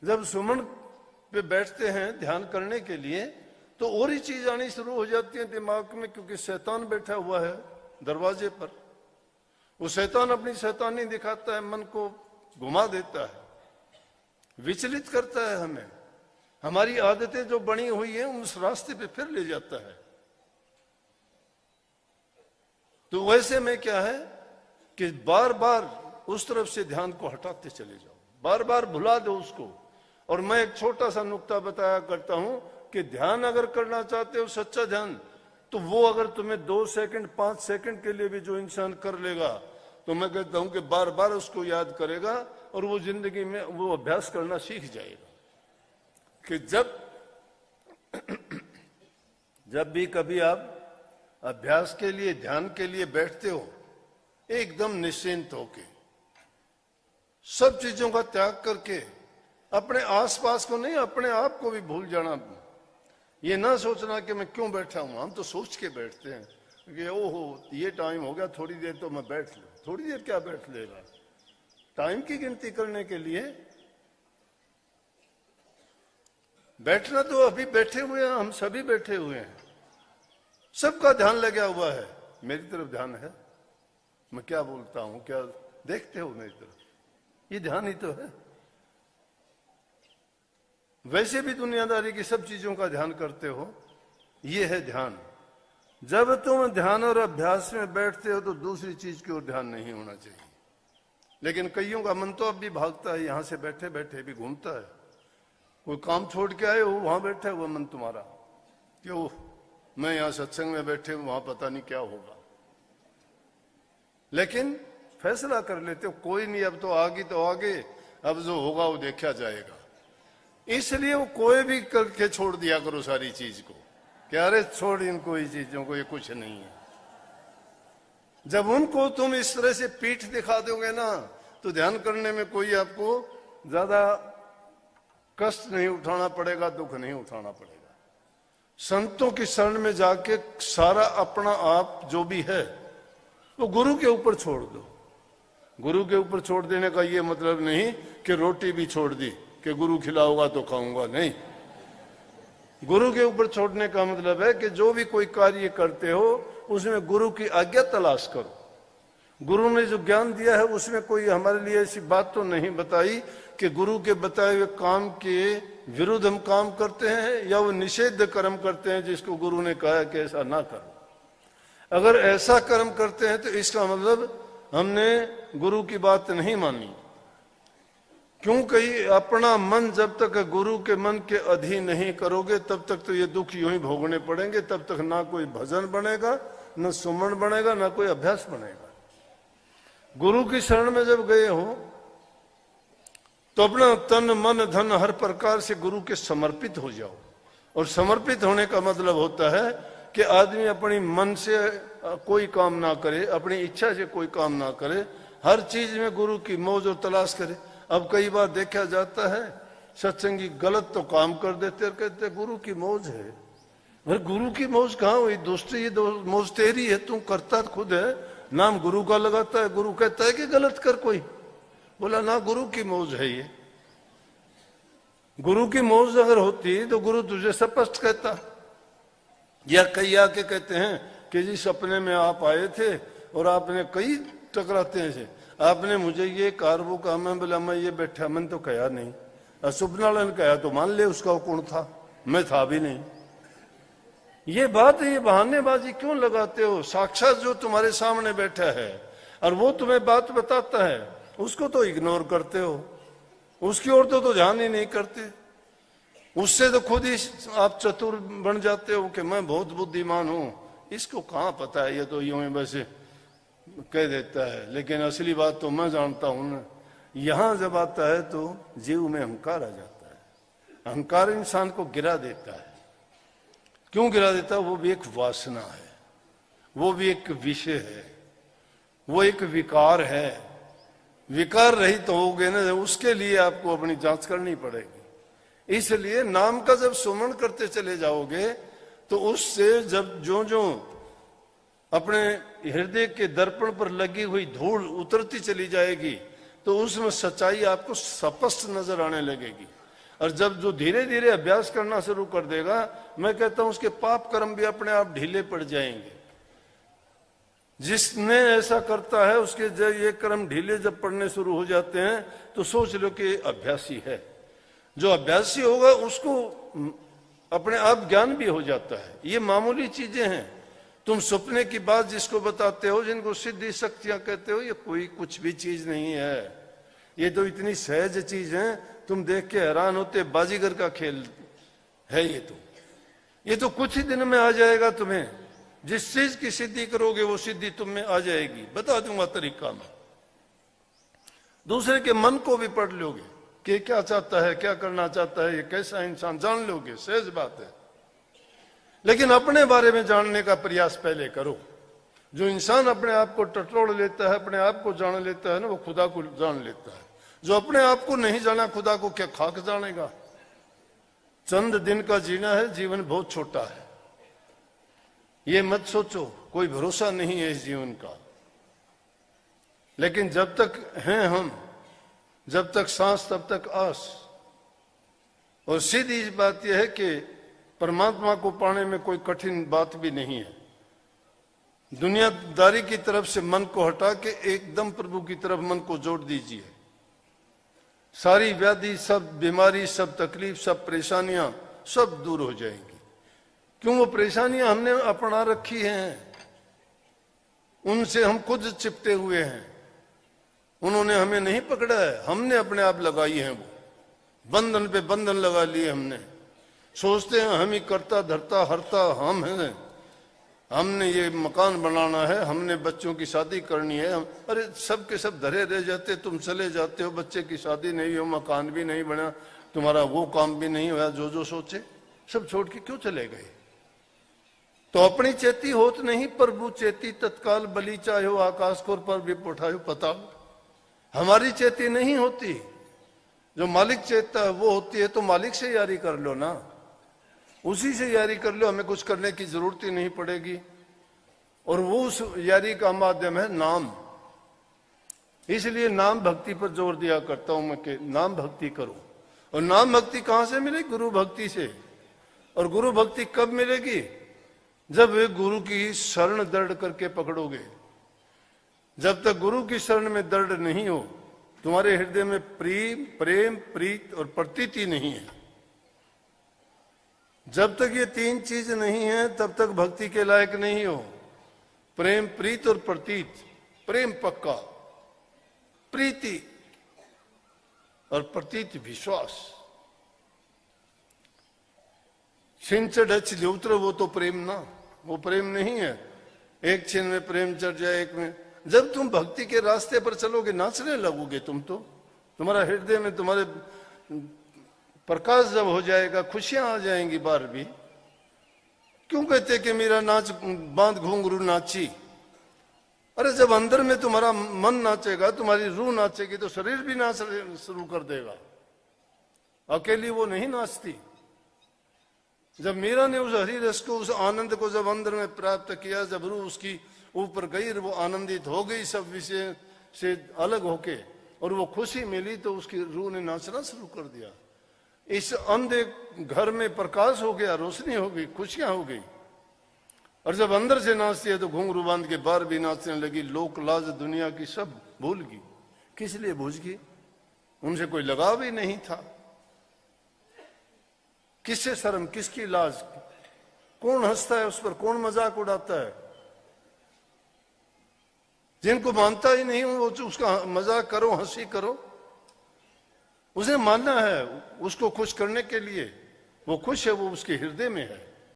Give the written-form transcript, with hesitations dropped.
जब सुमन पे बैठते हैं ध्यान करने के लिए तो और ही चीज आनी शुरू हो जाती है दिमाग में, क्योंकि शैतान बैठा हुआ है दरवाजे पर। वो शैतान अपनी शैतानी दिखाता है, मन को घुमा देता है, विचलित करता है हमें, हमारी आदतें जो बनी हुई हैं उस रास्ते पे फिर ले जाता है। तो वैसे में क्या है कि बार बार उस तरफ से ध्यान को हटाते चले जाओ, बार बार भुला दो उसको। और मैं एक छोटा सा नुक्ता बताया करता हूं कि ध्यान अगर करना चाहते हो सच्चा ध्यान, तो वो अगर तुम्हें 2 सेकंड 5 सेकंड के लिए भी जो इंसान कर लेगा, तो मैं कहता हूं कि बार बार उसको याद करेगा और वो जिंदगी में वो अभ्यास करना सीख जाएगा कि जब भी कभी आप अभ्यास के लिए ध्यान के लिए बैठते हो, एकदम निश्चिंत होके सब चीजों का त्याग करके, अपने आसपास को नहीं अपने आप को भी भूल जाना। ये ना सोचना कि मैं क्यों बैठा हूं, हम तो सोच के बैठते हैं कि ओहो ये टाइम हो गया, थोड़ी देर तो मैं बैठ लूं। थोड़ी देर क्या बैठ लेगा, टाइम की गिनती करने के लिए बैठना तो अभी बैठे हुए हैं, हम सभी बैठे हुए हैं, सबका ध्यान लगा हुआ है। मेरी तरफ ध्यान है, मैं क्या बोलता हूं, क्या देखते हो मेरी तरफ, ये ध्यान ही तो है। वैसे भी दुनियादारी की सब चीजों का ध्यान करते हो, ये है ध्यान। जब तुम ध्यान और अभ्यास में बैठते हो तो दूसरी चीज की ओर ध्यान नहीं होना चाहिए। लेकिन कईयों का मन तो अब भी भागता है, यहां से बैठे बैठे भी घूमता है। कोई काम छोड़ के आए हो, वहां बैठा हुआ मन तुम्हारा, क्यों मैं यहां सत्संग में बैठे हूं, वहां पता नहीं क्या होगा। लेकिन फैसला कर लेते हो कोई नहीं, अब तो आगे तो आगे, अब जो होगा वो देखा जाएगा। इसलिए वो कोई भी करके छोड़ दिया करो सारी चीज को, कि अरे छोड़ इनको, ये चीजों को, ये कुछ नहीं है। जब उनको तुम इस तरह से पीठ दिखा दोगे ना, तो ध्यान करने में कोई आपको ज्यादा कष्ट नहीं उठाना पड़ेगा, दुख नहीं उठाना पड़ेगा। संतों की शरण में जाके सारा अपना आप जो भी है वो गुरु के ऊपर छोड़ दो। गुरु के ऊपर छोड़ देने का ये मतलब नहीं कि रोटी भी छोड़ दी कि गुरु खिलाओगा तो खाऊंगा, नहीं। गुरु के ऊपर छोड़ने का मतलब है कि जो भी कोई कार्य करते हो उसमें गुरु की आज्ञा तलाश करो। गुरु ने जो ज्ञान दिया है उसमें कोई हमारे लिए ऐसी बात तो नहीं बताई कि गुरु के बताए हुए काम के विरुद्ध हम काम करते हैं या वो निषेध कर्म करते हैं जिसको गुरु ने कहा है कि ऐसा ना करो। अगर ऐसा कर्म करते हैं तो इसका मतलब हमने गुरु की बात नहीं मानी। क्यों कही, अपना मन जब तक गुरु के मन के अधीन नहीं करोगे तब तक तो ये दुख यूं ही भोगने पड़ेंगे। तब तक ना कोई भजन बनेगा, न सुमन बनेगा, ना कोई अभ्यास बनेगा। गुरु की शरण में जब गए हो तो अपना तन मन धन हर प्रकार से गुरु के समर्पित हो जाओ। और समर्पित होने का मतलब होता है कि आदमी अपनी मन से कोई काम ना करे, अपनी इच्छा से कोई काम ना करे, हर चीज में गुरु की मौज और तलाश करे। अब कई बार देखा जाता है सत्संगी गलत तो काम कर देते और कहते गुरु की मौज है। अरे गुरु की मौज कहाँ हुई दोस्तों, ये मौज तेरी है, तू करता खुद है, नाम गुरु का लगाता है। गुरु कहता है कि गलत कर कोई, बोला ना गुरु की मौज है ये। गुरु की मौज अगर होती तो गुरु तुझे स्पष्ट कहता। या कई आके कहते हैं कि जी सपने में आप आए थे और आपने कई टकराते हैं, आपने मुझे ये कार वो कहा, मैं बोला मैं ये बैठा, मैंने तो कहा नहीं। सुपनालन कहा तो मान ले उसका कौन था, मैं था भी नहीं। ये बात है, ये बहानेबाजी क्यों लगाते हो? साक्षात जो तुम्हारे सामने बैठा है और वो तुम्हें बात बताता है उसको तो इग्नोर करते हो, उसकी ओर तो ध्यान ही नहीं करते। उससे तो खुद ही आप चतुर बन जाते हो कि मैं बहुत बुद्धिमान हूं, इसको कहां पता है, ये तो यूं ही बस कह देता है। लेकिन असली बात तो मैं जानता हूं ना। यहां जब आता है तो जीव में अहंकार आ जाता है। अहंकार इंसान को गिरा देता है। क्यों गिरा देता है? वो भी एक वासना है, वो भी एक विषय है, वो एक विकार है। विकार रहित तो होगे ना, उसके लिए आपको अपनी जांच करनी पड़ेगी। इसलिए नाम का जब सुमरण करते चले जाओगे तो उससे जब जो जो अपने हृदय के दर्पण पर लगी हुई धूल उतरती चली जाएगी तो उसमें सच्चाई आपको स्पष्ट नजर आने लगेगी। और जब जो धीरे धीरे अभ्यास करना शुरू कर देगा, मैं कहता हूं उसके पाप कर्म भी अपने आप ढीले पड़ जाएंगे। जिसने ऐसा करता है उसके जब ये कर्म ढीले जब पड़ने शुरू हो जाते हैं तो सोच लो कि अभ्यासी है। जो अभ्यासी होगा उसको अपने आप ज्ञान भी हो जाता है। ये मामूली चीजें हैं। तुम सपने की बात जिसको बताते हो, जिनको सिद्धि शक्तियां कहते हो, ये कोई कुछ भी चीज नहीं है। ये तो इतनी सहज चीज है, तुम देख के हैरान होते, बाजीगर का खेल है ये तो कुछ ही दिन में आ जाएगा तुम्हें। जिस चीज की सिद्धि करोगे वो सिद्धि तुम में आ जाएगी। बता दूंगा तरीका मैं। दूसरे के मन को भी पढ़ लोगे कि क्या चाहता है, क्या करना चाहता है, ये कैसा इंसान, जान लोगे, सहज बात है। लेकिन अपने बारे में जानने का प्रयास पहले करो। जो इंसान अपने आप को टटोल लेता है, अपने आप को जान लेता है ना, वो खुदा को जान लेता है। जो अपने आप को नहीं जाना, खुदा को क्या खाक जानेगा। चंद दिन का जीना है, जीवन बहुत छोटा है। ये मत सोचो, कोई भरोसा नहीं है इस जीवन का। लेकिन जब तक हैं हम, जब तक सांस तब तक आस। और सीधी इस बात यह है कि परमात्मा को पाने में कोई कठिन बात भी नहीं है। दुनियादारी की तरफ से मन को हटा के एकदम प्रभु की तरफ मन को जोड़ दीजिए। सारी व्याधि, सब बीमारी, सब तकलीफ, सब परेशानियां सब दूर हो जाएंगी। क्यों? वो परेशानियां हमने अपना रखी हैं, उनसे हम खुद चिपटे हुए हैं। उन्होंने हमें नहीं पकड़ा है, हमने अपने आप लगाई है। वो बंधन पे बंधन लगा लिए हमने। सोचते हैं हम ही करता धरता हरता हम हैं, हमने ये मकान बनाना है, हमने बच्चों की शादी करनी है। अरे सब के सब धरे रह जाते, तुम चले जाते हो, बच्चे की शादी नहीं हो, मकान भी नहीं बना, तुम्हारा वो काम भी नहीं हुआ, जो सोचे सब छोड़ के क्यों चले गए? तो अपनी चेती होत नहीं, प्रभु चेती तत्काल बलि चाहो, आकाश कोर पर भी उठायो पताल। हमारी चेती नहीं होती, जो मालिक चेतता है वो होती है। तो मालिक से यारी कर लो ना, उसी से यारी कर लो, हमें कुछ करने की जरूरत ही नहीं पड़ेगी। और वो उस यारी का माध्यम है नाम। इसलिए नाम भक्ति पर जोर दिया करता हूं मैं कि नाम भक्ति करो। और नाम भक्ति कहां से मिलेगी? गुरु भक्ति से। और गुरु भक्ति कब मिलेगी? जब वे गुरु की शरण दृढ़ करके पकड़ोगे। जब तक गुरु की शरण में दृढ़ नहीं हो, तुम्हारे हृदय में प्रेम, प्रीत और प्रतीति नहीं है। जब तक ये तीन चीज नहीं है तब तक भक्ति के लायक नहीं हो। प्रेम, प्रीत और प्रतीत। प्रेम पक्का, प्रीति और प्रतीत विश्वास। छिन डच लिउत्र, वो तो प्रेम ना, वो प्रेम नहीं है। एक छिन में प्रेम चढ़ जाए, एक में। जब तुम भक्ति के रास्ते पर चलोगे, नाचने लगोगे तुम तो। तुम्हारा हृदय में तुम्हारे प्रकाश जब हो जाएगा, खुशियां आ जाएंगी बाहर भी। क्यों कहते कि मेरा नाच बांध घुंघरू नाची? अरे जब अंदर में तुम्हारा मन नाचेगा, तुम्हारी रूह नाचेगी, तो शरीर भी नाच शुरू कर देगा। अकेली वो नहीं नाचती। जब मीरा ने उस हरि रस को, उस आनंद को जब अंदर में प्राप्त किया, जब रूह उसकी ऊपर गई, वो आनंदित हो गई सब विषय से अलग होके, और वो खुशी मिली, तो उसकी रूह ने नाचना शुरू कर दिया। इस अंधे घर में प्रकाश हो गया, रोशनी हो गई, खुशियां हो गई। और जब अंदर से नाचती है तो घुंघरू बांध के बाहर भी नाचने लगी। लोक लाज दुनिया की सब भूल गई। किस लिए भूल गई? उनसे कोई लगाव ही नहीं था। किससे शर्म, किसकी लाज? कौन हंसता है उस पर, कौन मजाक उड़ाता है? जिनको मानता ही नहीं वो उसका मजाक करो, हंसी करो। उसे मानना है, उसको खुश करने के लिए। वो खुश है, वो उसके हृदय में है।